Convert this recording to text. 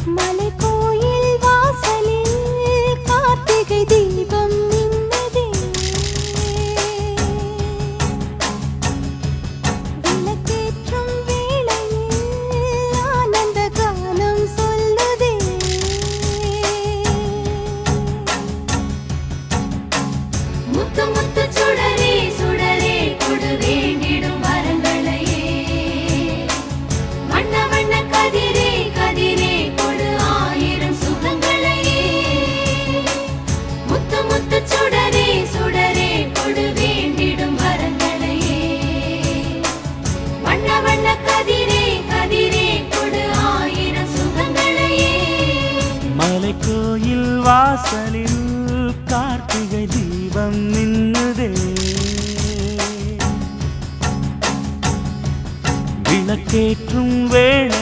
மலைக்கோயில் வாசலில் கார்த்திகை தீபம் மின்னுதே. விளக்கேற்றும் வேளையில் ஆனந்த கானம் சொல்லுதே. முத்து முத்து சுடரே சுடரே கொடு வேண்டிடும் வரங்களையே. வண்ண வண்ண கதிரே கதிரே கொடு ஆயிரம் சுகங்களையே. முத்து முத்து சுடரே சுடரே கொடு வேண்டிடும் வரங்களையே. வண்ண வண்ண கதிரே கதிரே கொடு ஆயிரம் சுகங்களையே. மலைக்கோயில் வாசலில் கார்த்திகை தீபம் மின்னுதே. விளக்கேற்றும் வேளை